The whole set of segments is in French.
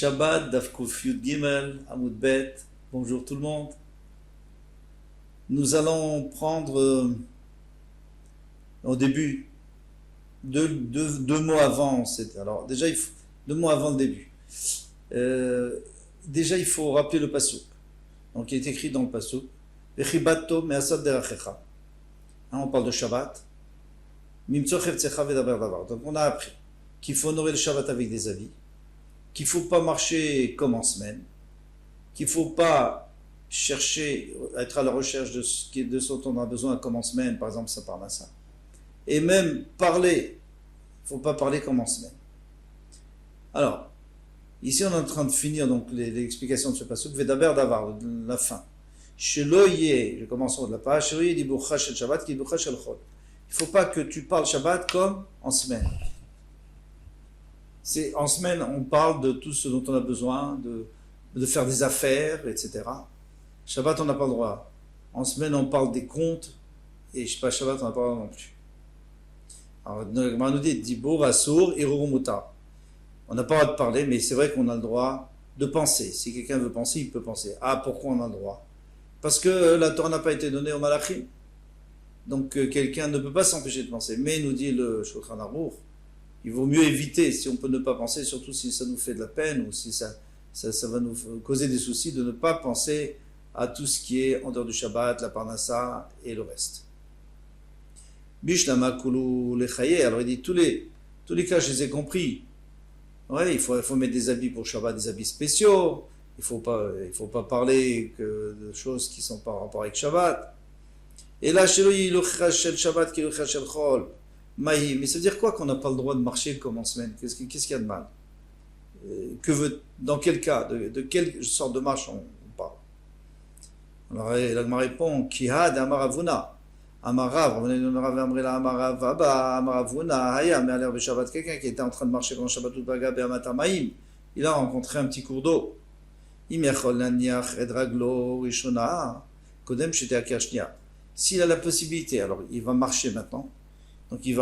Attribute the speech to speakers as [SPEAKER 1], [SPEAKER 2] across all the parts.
[SPEAKER 1] Shabbat, Daf Kuf Yud Gimel, Amud Bet. Bonjour tout le monde. Nous allons prendre au début deux mots avant. Alors déjà, 2 mots avant le début. Déjà, il faut rappeler le pasuk. Donc, il est écrit dans le pasuk. Vechibato me'asad derachecha. On parle de Shabbat. Mimtso chevtzecha vedaber davar. Donc, on a appris qu'il faut honorer le Shabbat avec des habits, qu'il ne faut pas marcher comme en semaine, qu'il ne faut pas chercher, être à la recherche de ce dont on a besoin comme en semaine, par exemple, ça parle à ça. Et même parler, il ne faut pas parler comme en semaine. Alors, ici on est en train de finir donc l'explication de ce passage, Vedaber Davar, la fin. Sheloye, je commence de la page, Sheloye dibucha shel Shabbat, ki dibucha shel Chol. Il ne faut pas que tu parles Shabbat comme en semaine. En semaine, on parle de tout ce dont on a besoin, de faire des affaires, etc. Shabbat, on n'a pas le droit. En semaine, on parle des comptes, et je sais pas, Shabbat, on n'a pas le droit non plus. Alors, on nous dit, Dibur, Asur, Irurumuta. On n'a pas le droit de parler, mais c'est vrai qu'on a le droit de penser. Si quelqu'un veut penser, il peut penser. Ah, pourquoi on a le droit? Parce que la Torah n'a pas été donnée au Malachim. Donc, quelqu'un ne peut pas s'empêcher de penser. Mais, nous dit le Shulchan Aruch, il vaut mieux éviter, si on peut ne pas penser, surtout si ça nous fait de la peine ou si ça va nous causer des soucis, de ne pas penser à tout ce qui est en dehors du Shabbat, la Parnassa et le reste. Bishlama Kulu Lechaye, alors il dit tous les cas, je les ai compris. Ouais, il faut mettre des habits pour Shabbat, des habits spéciaux. Il faut pas parler que de choses qui sont pas en rapport avec Shabbat. Et là, chez lui, le Chashel Shabbat qui est le Chashel Chol. Mais ça veut dire quoi qu'on n'a pas le droit de marcher comme en semaine? Qu'est-ce qu'il y a de mal? Dans quel cas? De quelle sorte de marche on parle? Alors, l'Agma répond, Kihad Amaravuna. Amarav, on est dans le Rav Amrela Amarav, Abba, Amaravuna, Haya, mais à l'heure de Shabbat, quelqu'un qui était en train de marcher pendant Shabbat Ubaga, Be'amatamaim, il a rencontré un petit cours d'eau. Imechol Naniach, Edraglo, Rishona, Kodem, Shete Akashnia. S'il a la possibilité, alors il va marcher maintenant. Donc il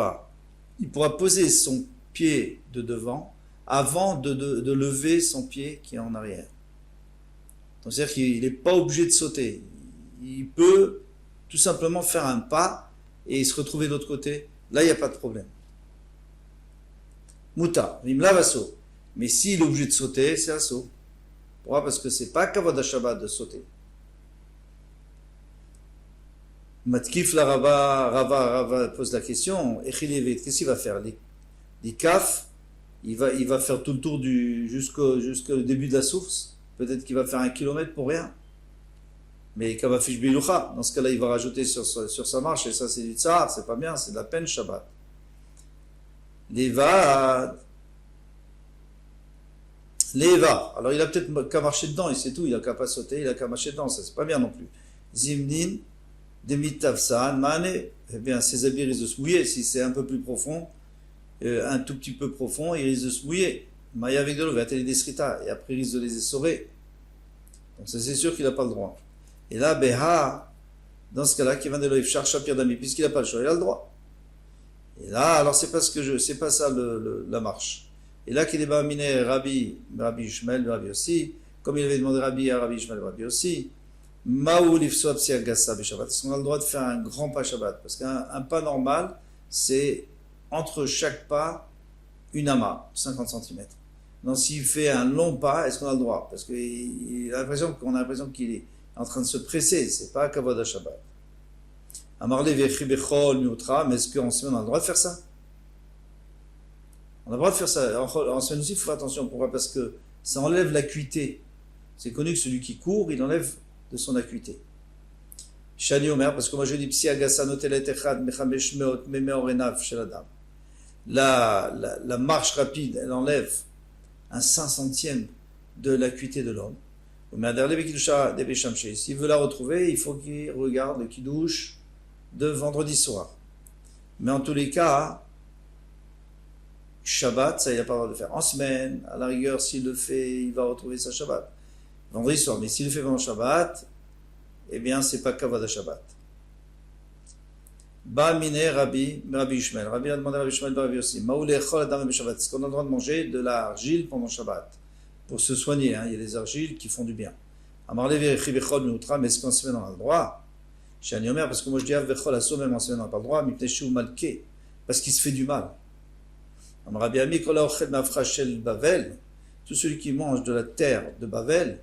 [SPEAKER 1] pourra poser son pied de devant avant de lever son pied qui est en arrière. Donc c'est-à-dire qu'il n'est pas obligé de sauter. Il peut tout simplement faire un pas et se retrouver de l'autre côté. Là, il n'y a pas de problème. Mouta, Vimla Vasso. Mais s'il est obligé de sauter, c'est assaut. Pourquoi? Parce que c'est pas Kavod HaShabbat de sauter. Matkif la Rava pose la question, qu'est-ce qu'il va faire? Les kaf, il va faire tout le tour jusqu'au début de la source. Peut-être qu'il va faire 1 kilomètre pour rien. Mais Kavafish Bilucha, dans ce cas-là, il va rajouter sur sa marche, et ça c'est du tsar, c'est pas bien, c'est de la peine Shabbat. Leva, alors il a peut-être qu'à marcher dedans, et c'est tout, il a qu'à pas sauter, il a qu'à marcher dedans, ça c'est pas bien non plus. Zimnin, Demitavsan, Mane, eh bien, ses habits risquent de se mouiller. Si c'est un peu plus profond, un tout petit peu profond, il risque de se mouiller. Maya avec de l'eau, va des srita, et après il risque de les essorer. Donc, ça, c'est sûr qu'il n'a pas le droit. Et là, Beha, dans ce cas-là, qui vient de l'Oïf, Char Shapir Dami, puisqu'il n'a pas le choix, il a le droit. Et là, alors, c'est pas ça la marche. Et là, qu'il est baminé Rabbi Ishmael, Rabbi aussi, comme il avait demandé Rabbi à Rabbi Ishmael, Rabbi aussi, Maou l'ifsot siagasa Shabbat. Est-ce qu'on a le droit de faire un grand pas Shabbat? Parce qu'un pas normal, c'est entre chaque pas une ama, 50 cm. Donc s'il fait un long pas, est-ce qu'on a le droit? Parce qu'on a l'impression qu'il est en train de se presser, c'est pas Kavod HaShabbat. Amarle vechri bechol miutra, mais est-ce qu'en semaine on a le droit de faire ça? On a le droit de faire ça. En semaine aussi, il faut faire attention. Pourquoi? Parce que ça enlève l'acuité. C'est connu que celui qui court, il enlève de son acuité. Shani Omer, parce que moi je dis Psi Agasa Notelet Echad Mechamesh Meot Memeorenav Sheladam. La marche rapide, elle enlève un 500e de l'acuité de l'homme. S'il veut la retrouver, il faut qu'il regarde le Kiddush de vendredi soir. Mais en tous les cas, Shabbat, ça il n'a pas le droit de faire. En semaine, à la rigueur, s'il le fait, il va retrouver sa Shabbat. Vendredi soir, mais s'il le fait pendant Shabbat, eh bien, c'est pas Kavod Shabbat. Ba mine Rabbi Ishmael. Rabbi a demandé à Rabbi Ishmael, Rabbi aussi. Maoulé Chol Adam Shabbat. Est-ce qu'on a le droit de manger de l'argile pendant Shabbat? pour se soigner. Hein. Il y a des argiles qui font du bien. Amarle v'echi bechol meutra, mais est-ce qu'en semaine on a le droit? Chez Aniomer, parce que moi je dis bechol asso, même en semaine on n'a pas le droit, mipnei shu malke, parce qu'il se fait du mal. Amar Rabbi Ami, kol ha'ochel ma'afra shel Bavel, tout celui qui mange de la terre de Bavel,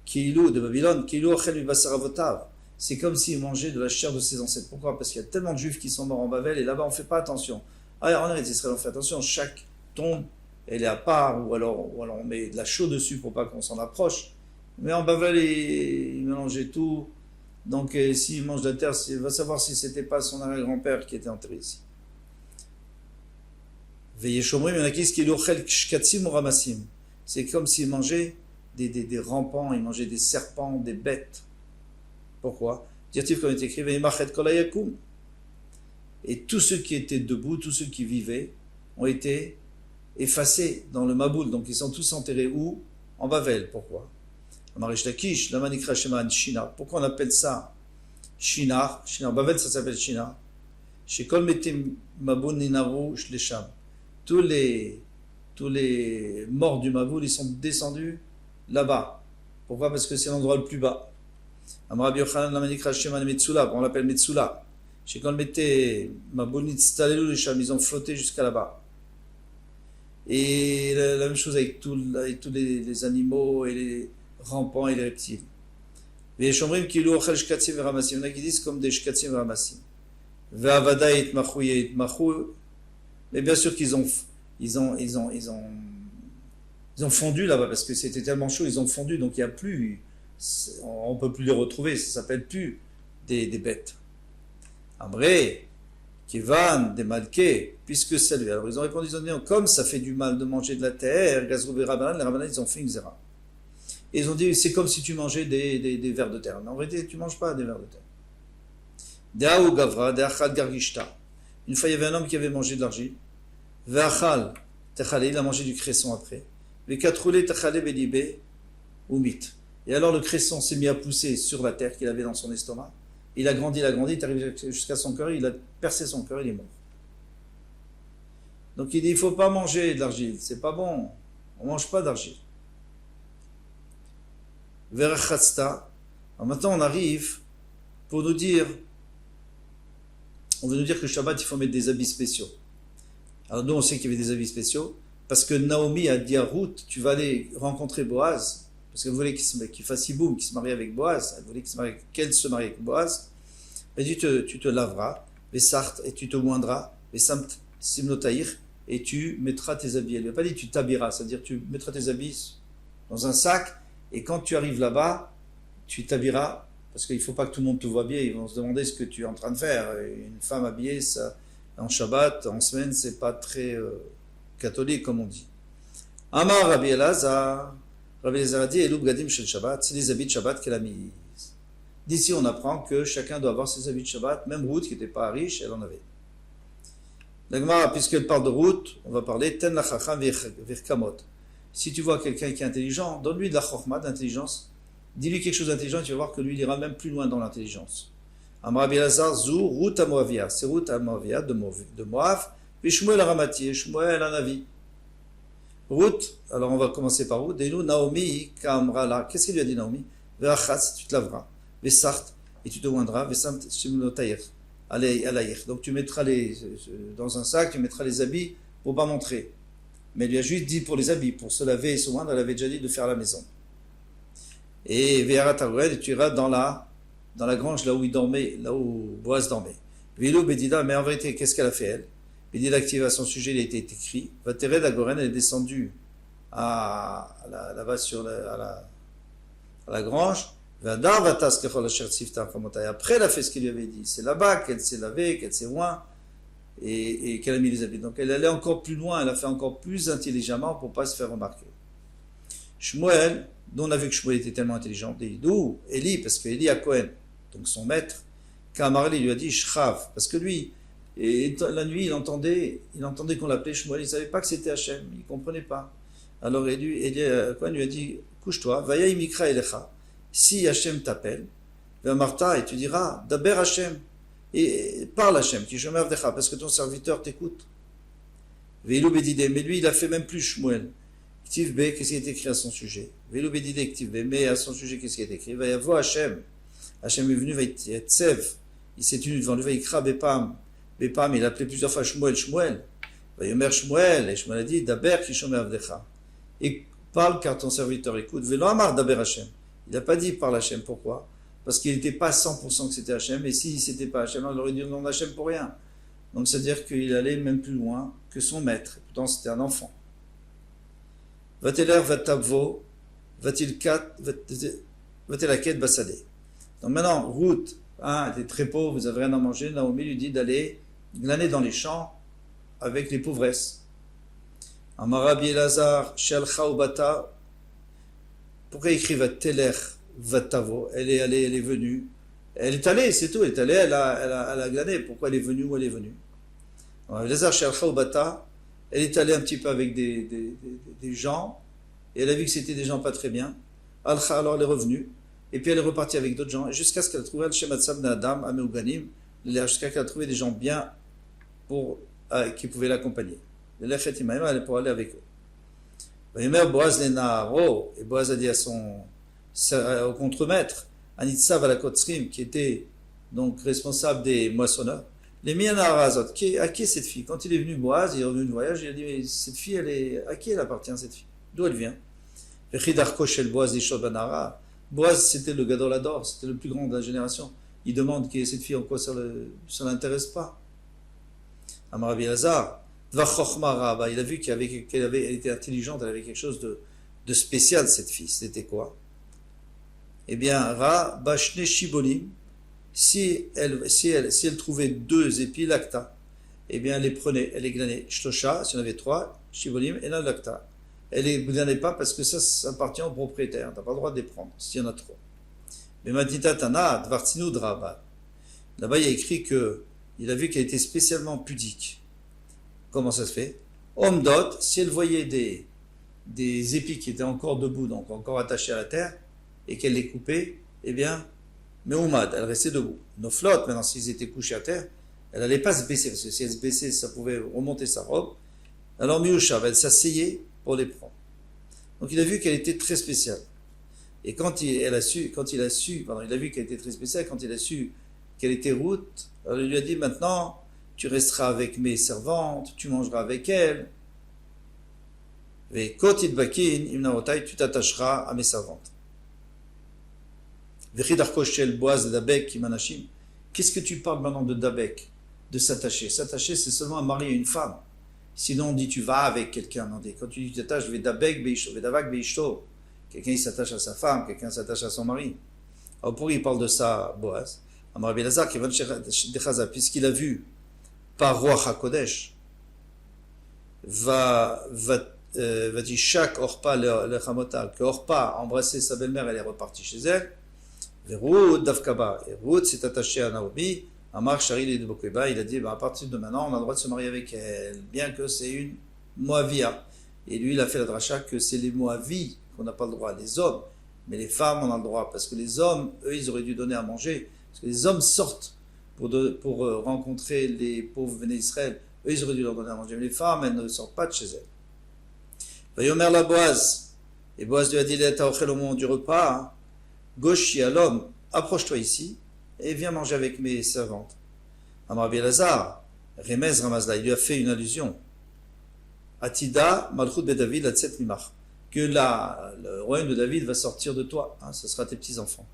[SPEAKER 1] Kiilou de Babylone, Kiilou ochel mibasar avotav, c'est comme s'il mangeait de la chair de ses ancêtres. Pourquoi? Parce qu'il y a tellement de juifs qui sont morts en Bavel, et là-bas on ne fait pas attention. Alors en Israël on fait attention, chaque tombe, elle est à part, ou alors on met de la chaux dessus pour pas qu'on s'en approche. Mais en Bavel, il mélangeait tout. Donc s'il mange de la terre, il va savoir si c'était pas son arrière-grand-père qui était enterré ici. C'est comme s'il mangeait des rampants, il mangeait des serpents, des bêtes. Pourquoi? Dire-t-il comme il est écrit, et tous ceux qui étaient debout, tous ceux qui vivaient, ont été effacés dans le Maboul. Donc ils sont tous enterrés où? En Bavel. Pourquoi? Pourquoi on appelle ça Shinar? Shinar, Bavel ça s'appelle Shinar. Chez Kol Metim Maboul Ninaru Shlesham. Tous les morts du Maboul, ils sont descendus là-bas. Pourquoi? Parce que c'est l'endroit le plus bas. Amar Yochanan Lamanikra Sheman Metsula, on l'appelle Metsula. Chez Kol Metim Maboul Nitztalelu Lesham, ils ont flotté jusqu'à là-bas. Et la même chose avec tous les animaux et les rampants et les reptiles. Il y en a qui disent comme des shkatzim ramassim. Mais bien sûr qu'ils ont fondu là-bas parce que c'était tellement chaud, ils ont fondu, donc il y a plus, on peut plus les retrouver, ça s'appelle plus des bêtes. Amré, Kivan, des malkés, puisque ça lui. Alors ils ont répondu, ils ont dit, comme ça fait du mal de manger de la terre, Gazrou et Rabbanan, les Rabbanan, ils ont fait une zéra. Et ils ont dit, c'est comme si tu mangeais des vers de terre. Mais en vérité, tu ne manges pas des vers de terre. De'aou Gavra, De'achal Gargishta. Une fois, il y avait un homme qui avait mangé de l'argile. Ve'achal Techale, il a mangé du cresson après. Ve'katroule Techale Belibé Umit. Et alors le cresson s'est mis à pousser sur la terre qu'il avait dans son estomac. Il a grandi, il est arrivé jusqu'à son cœur, il a percé son cœur, il est mort. Donc il dit, il ne faut pas manger de l'argile, c'est pas bon, on ne mange pas d'argile. Verachatsta. Alors maintenant on arrive pour nous dire, on veut nous dire que le Shabbat il faut mettre des habits spéciaux. Alors nous on sait qu'il y avait des habits spéciaux, parce que Naomi a dit à Ruth, tu vas aller rencontrer Boaz, parce qu'elle voulait qu'il fasse Yiboum, qu'il se marie avec Boaz, elle voulait qu'elle se marie avec Boaz, et tu te laveras, et tu te moindras, et tu mettras tes habits. Elle lui a pas dit tu t'habilleras, c'est-à-dire tu mettras tes habits dans un sac, et quand tu arrives là-bas, tu t'habilleras, parce qu'il ne faut pas que tout le monde te voit bien, ils vont se demander ce que tu es en train de faire. Une femme habillée, ça, en Shabbat, en semaine, c'est pas très catholique, comme on dit. Amar Rabbi Elazar, Rabbi Elazar a dit, Elou Bgadim Shel Shabbat, c'est les habits de Shabbat qu'elle a mis. D'ici, on apprend que chacun doit avoir ses habits de Shabbat, même Ruth, qui n'était pas riche, elle en avait. La puisqu'elle parle de Ruth, on va parler Ten la Chacham Virkamot. Si tu vois quelqu'un qui est intelligent, donne-lui de la Chokhmah, d'intelligence, dis-lui quelque chose d'intelligent, tu vas voir que lui, il ira même plus loin dans l'intelligence. Amar Rabbi Elazar, Zou, Ruth à Moavia, c'est Ruth à Moavia, de Moav, puis Shmuel à Ramati, Shmuel à Navi. Ruth, alors on va commencer par Ruth, Denu Naomi, Kamrala, qu'est-ce qu'il lui a dit Naomi? Ve'achatz, tu te laveras. Vesart, et tu te moindras, Vesamt, Shimnotaïr, alayir. Donc tu mettras dans un sac, tu mettras les habits pour ne pas montrer. Mais il lui a juste dit pour les habits, pour se laver et se moindre, elle avait déjà dit de faire à la maison. Et Ve'arat Argoed, tu iras dans la grange, là où il dormait, là où Boaz dormait. Vilo Bedida, mais en vérité, qu'est-ce qu'elle a fait elle? Bedida active à son sujet, il a été écrit. Vatered Agoren, elle est descendue là-bas à la grange. Après, elle a fait ce qu'il lui avait dit. C'est là-bas qu'elle s'est lavée, qu'elle s'est oint et qu'elle a mis les habits. Donc elle allait encore plus loin, elle a fait encore plus intelligemment pour ne pas se faire remarquer. Shmuel, dont on a vu que Shmuel était tellement intelligent, dit d'où Eli, parce que Eli a Cohen, donc son maître, Kamarli lui a dit Shrav, parce que lui, et la nuit, il entendait qu'on l'appelait Shmuel, il ne savait pas que c'était Hachem, il ne comprenait pas. Alors Eli Cohen lui a dit couche-toi, Vayaï Mikra Elecha. Si Hachem t'appelle, vers Martha, et tu diras, Daber Hachem, et parle Hachem, qui Shomer Vdecha, parce que ton serviteur t'écoute. Veilou Bedide, mais lui, il a fait même plus Shmuel. Ktiv B, qu'est-ce qui est écrit à son sujet? Velo Bedide Ktiv B, mais à son sujet, qu'est-ce qui est écrit? Vayavo Hachem. Hachem est venu, Vaïtsev. Il s'est tenu devant lui, Vaïkra Bepam. Bepam, il a appelé plusieurs fois Shmuel, Shmuel. Vayomer Shmuel, et Shmuel a dit, Daber Kishomer Avdecha. Et parle car ton serviteur écoute. Velo Amar Daber Hachem. Il n'a pas dit par Hachem, pourquoi? Parce qu'il n'était pas 100% que c'était Hachem, et si c'était pas Hachem, il aurait dit le nom d'Hachem pour rien. Donc c'est-à-dire qu'il allait même plus loin que son maître. Pourtant c'était un enfant. Va-t-il va-tavo, va-t-il laquette basadé. Donc maintenant, Ruth, elle était très pauvre, vous n'avez rien à manger. Naomi lui dit d'aller glaner dans les champs avec les pauvresses. Amarabi Elazar, Shalcha Ubata. Pourquoi il écrit va-t-elle va-tavo? Elle est allée, elle est venue. Elle est allée, c'est tout. Elle est allée, elle a glané. Pourquoi elle est venue? Où elle est venue? Elazar, Shalcha Ubata. Elle est allée un petit peu avec des gens, et elle a vu que c'était des gens pas très bien. Alors elle est revenue, et puis elle est repartie avec d'autres gens, jusqu'à ce qu'elle trouve Al-Shematzab Nadam, Ameuganim, jusqu'à qu'elle a trouvé des gens bien qui pouvaient l'accompagner. Elle est pour aller avec eux. Et Boaz a dit au contremaître, Anitsav Alakotsrim, qui était donc responsable des moissonneurs, les Mianarazot, à qui est cette fille? Quand il est venu Boaz, il est revenu de voyage, il a dit, mais cette fille, à qui elle appartient, cette fille? D'où elle vient? Boaz, c'était le Gadol Hador, c'était le plus grand de la génération. Il demande qui est cette fille, en quoi ça ne l'intéresse pas. Amar Rabbi Elazar, il a vu qu'elle était intelligente, elle avait quelque chose de spécial, cette fille. C'était quoi? Eh bien, Ra Bashne Shibolim, si elle trouvait 2 épis lacta, eh bien elle les prenait, elle les glanait. Shlosha, si on avait 3, shibolim, et la lacta. Elle les glanait pas parce que ça appartient au propriétaire. Tu n'as pas le droit de les prendre s'il y en a trop. Mais Matita Tana, Dvartinu Draba. Là-bas, il y a écrit il a vu qu'elle était spécialement pudique. Comment ça se fait? Omdot, si elle voyait des épis qui étaient encore debout, donc encore attachés à la terre, et qu'elle les coupait, eh bien, mais Oumad, elle restait debout. Nos flottes, maintenant, s'ils étaient couchés à terre, elle n'allait pas se baisser, parce que si elle se baissait, ça pouvait remonter sa robe. Alors Miushav, elle s'asseyait pour les prendre. Donc il a vu qu'elle était très spéciale. Et il a vu qu'elle était très spéciale, quand il a su qu'elle était Ruth, alors il lui a dit, maintenant, tu resteras avec mes servantes, tu mangeras avec elles. Et Kotit Bakin, Imnaotai, tu t'attacheras à mes servantes. Qu'est-ce que tu parles maintenant de Dabek? De s'attacher. S'attacher, c'est seulement à marier une femme. Sinon, on dit tu vas avec quelqu'un. Quand tu dis tu t'attaches, Dabek Beishto, Davak Beishto. Quelqu'un il s'attache à sa femme, quelqu'un s'attache à son mari. Alors pourquoi il parle de ça, Boaz? Amar Belazar, puisqu'il a vu par Roi HaKodesh, va dire chaque Orpa le Chamotal, que Orpa a embrassé sa belle-mère, elle est repartie chez elle. Ruth Davkaba. Et Ruth s'est attachée à Naomi. Amar Sharil et de Bokeba, il a dit à partir de maintenant, on a le droit de se marier avec elle, bien que c'est une Moavia. Et lui, il a fait la dracha que c'est les Moavis qu'on n'a pas le droit, les hommes. Mais les femmes, on a le droit. Parce que les hommes, eux, ils auraient dû donner à manger. Parce que les hommes sortent pour rencontrer les pauvres Béné Israël. Eux, ils auraient dû leur donner à manger. Mais les femmes, elles ne sortent pas de chez elles. Vayomer la Boaz. Et Boaz lui a dit, t'as offert au moment du repas. Hein. Gauchi à l'homme, approche-toi ici et viens manger avec mes servantes. Amar Rabbi Elazar, Remez Ramazla, il lui a fait une allusion. Atida Malchut be David Atzet Mimach, que le royaume de David va sortir de toi, hein, ce sera tes petits-enfants.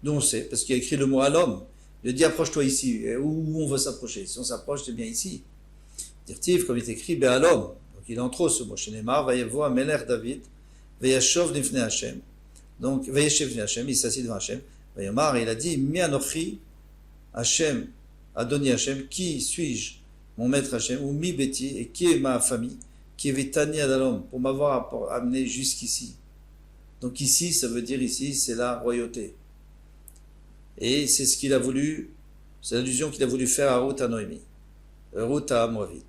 [SPEAKER 1] D'où on sait, parce qu'il a écrit le mot à l'homme. Il a dit approche-toi ici. Et où on va s'approcher? Si on s'approche, c'est bien ici. Dirtiv, comme il est écrit, à l'homme. Donc il en trop ce mot. Chez Neymar, Vayevo Ameler David, Vayashov Nifne Hashem. Donc, Vayeshev Hashem, il s'assit devant Hashem. Vayomar, il a dit, Mi Anochi, Hashem, Adoni Hashem, qui suis-je, mon maître Hashem, ou Mi Beti, et qui est ma famille, qui est Vétani Adalom, pour m'avoir amené jusqu'ici. Donc ici, ça veut dire ici, c'est la royauté. Et c'est ce qu'il a voulu, c'est l'allusion qu'il a voulu faire à Ruth à Noémie, Ruth à Moavit.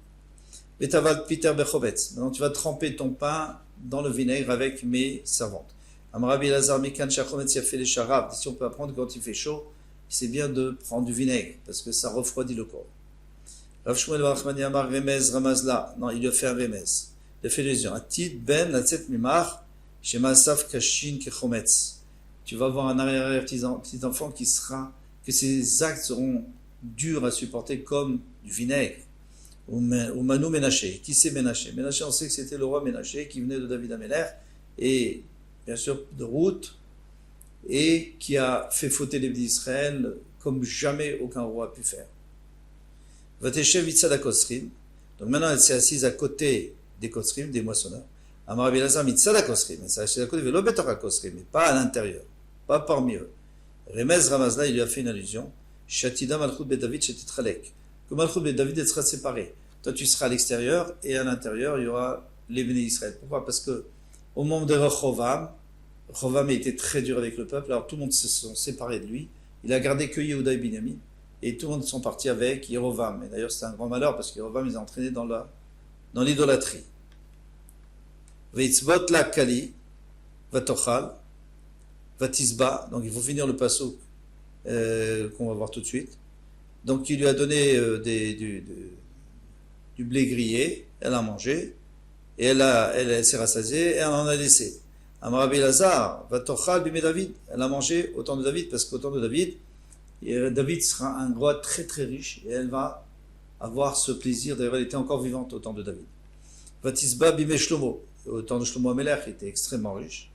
[SPEAKER 1] Betaval Peter Bechovetz, maintenant tu vas tremper ton pain dans le vinaigre avec mes servantes. Amrabi Lazar Mikan Shachometz a fait les charabs. Si on peut apprendre quand il fait chaud, c'est bien de prendre du vinaigre parce que ça refroidit le corps. Rav Shmuel Barachmani Amar Remez Ramazla. Non, il lui a fait un Remez. de faire illusion. Atid ben latzet mimach shema saf kashin kechometz. Tu vas avoir un arrière petit enfant que ses actes seront durs à supporter comme du vinaigre. Ou Manu Ménaché. Qui c'est Ménaché? Ménaché, on sait que c'était le roi Ménaché qui venait de David Améler et bien sûr de Ruth et qui a fait fauter les d'Israël comme jamais aucun roi a pu faire. Vateshev Itzad HaKosrim. Donc maintenant elle s'est assise à côté des Kosrim, des moissonneurs. Amar Rabbi Elazar Mitzad HaKosrim. Elle s'est assise à côté, Velo Betor HaKosrim, mais pas à l'intérieur, pas parmi eux. Remez Ramazla, il lui a fait une allusion. Shatida Malchut Bet David Shetitchalek. Que Malchut Bet David sera séparé. Toi tu seras à l'extérieur et à l'intérieur il y aura les bénis d'Israël. Pourquoi? Parce que au moment de Rehovam a été très dur avec le peuple, alors tout le monde se sont séparés de lui. Il a gardé que Yehuda et Binyamin, et tout le monde sont partis avec Yerovam. Et d'ailleurs c'est un grand malheur parce que Yerovam les a entraînés dans l'idolâtrie. Veitzbot la Kali, Vatochal, Vatisba, donc il faut finir le passouk qu'on va voir tout de suite. Donc il lui a donné du blé grillé, elle a mangé, et elle s'est rassasiée, et elle en a laissé. Amar Rabbi Elazar, Vatochal bimé David, elle a mangé au temps de David, parce qu'au temps de David, David sera un roi très très riche, et elle va avoir ce plaisir, d'ailleurs elle était encore vivante au temps de David. Vatisba bimé Shlomo, au temps de Shlomo Amelech, il était extrêmement riche,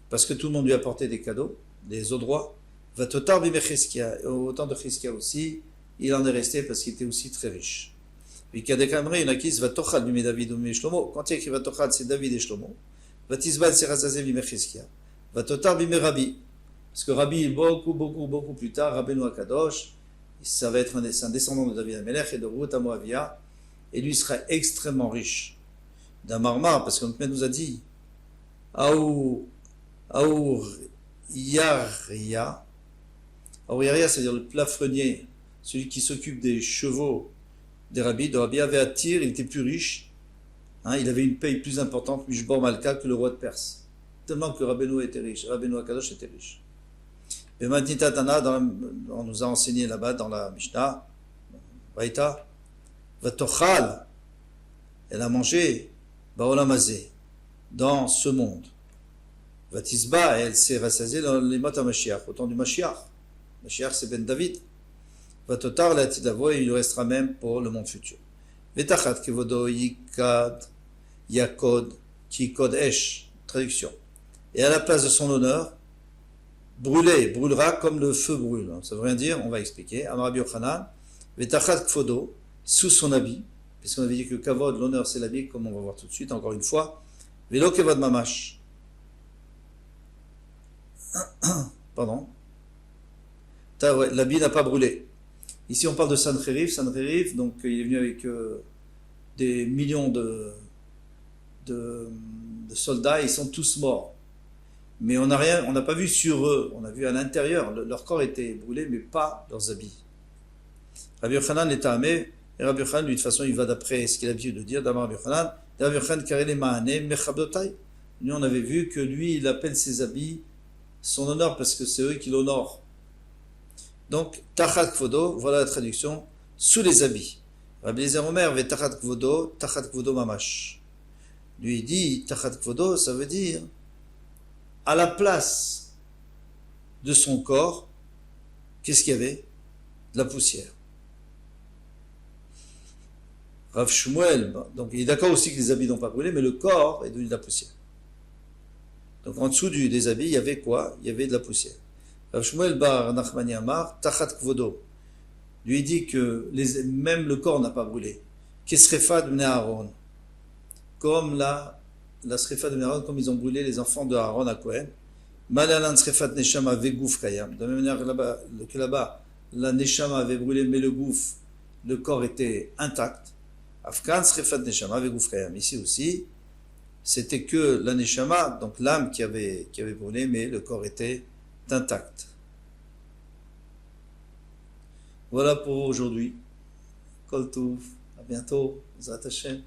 [SPEAKER 1] parce que tout le monde lui apportait des cadeaux, des eaux droits. Vatotar bimé Cheskia, au temps de Cheskia aussi, il en est resté parce qu'il était aussi très riche. Puis Kadekamre, il a qui Vatochal bimé David ou bimé Shlomo. Quand il y a écrit Vatochal, c'est David et Shlomo. Vatisba c'est Rassazé bimé Cheskia. Vatotar bimé Rabbi. Parce que Rabbi, beaucoup plus tard, Rabbeinu Akadosh, ça va être un descendant de David Amelech et de Ruth Moavia, et lui sera extrêmement riche. D'un marmar, parce qu'on nous a dit Aour Yaria. Aour Yaria, c'est-à-dire le plafronnier, celui qui s'occupe des chevaux des rabbis. De Rabbi avait à Tyr, il était plus riche. Il avait une paye plus importante, Mishbor Malka, que le roi de Perse. Tellement que Rabbeinu était riche, Rabbeinu Akadosh était riche. Et Matnita Tana, on nous a enseigné là-bas dans la Mishnah, Vaïta, Vatochal, elle a mangé, Baolamazé, dans ce monde. Vatisba, elle s'est rassasiée dans les mots à Mashiach, au temps du Mashiach. Mashiach, c'est Ben David. Vatotar, la Tidavo, et il lui restera même pour le monde futur. Vetachat, Kevodo, Yikad, Yakod, Kikod Esh, traduction. Et à la place de son honneur, brûlera comme le feu brûle. Ça veut rien dire, on va expliquer. Amar Rabbi Yochanan, Vetachat Kfodo, sous son habit, puisqu'on avait dit que Kavod, l'honneur, c'est l'habit, comme on va voir tout de suite, encore une fois. Velo Kevod Mamash. Pardon. L'habit n'a pas brûlé. Ici, on parle de Sancheriv. Sancheriv, donc il est venu avec des millions de soldats, ils sont tous morts. Mais on n'a pas vu sur eux, on a vu à l'intérieur, leur corps était brûlé, mais pas leurs habits. Rabbi Yochanan est amé, et Rabbi Yochanan, lui, de toute façon, il va d'après ce qu'il a l'habitude de dire, d'abord Rabbi Yochanan, Rabbi Yochanan karele ma'ane mechabdotai. Nous, on avait vu que lui, il appelle ses habits son honneur, parce que c'est eux qui l'honorent. Donc, tachat kvodo, voilà la traduction, sous les habits. Rabbi Eliezer Omer, ve tachat kvodo mamash. Lui, il dit, tachat kvodo, ça veut dire, à la place de son corps, qu'est-ce qu'il y avait? De la poussière. Rav Shmuel, donc il est d'accord aussi que les habits n'ont pas brûlé, mais le corps est devenu de la poussière. Donc en dessous des habits, il y avait quoi? Il y avait de la poussière. Rav Shmuel bar Nachmani Amar, Tachat Kvodo, lui dit que même le corps n'a pas brûlé. Kesrefa de Aaron, comme la Srefa de Aaron, comme ils ont brûlé les enfants de Aaron à Cohen. Malalan Srefat Neshama Vegouf Kayam. De la même manière que là-bas, la Neshama avait brûlé, mais le gouf, le corps était intact. Afkan Srefat Neshama Vegouf Kayam. Ici aussi, c'était que la Neshama, donc l'âme qui avait brûlé, mais le corps était intact. Voilà pour aujourd'hui. Kol Tov. À bientôt. Zat Hashem.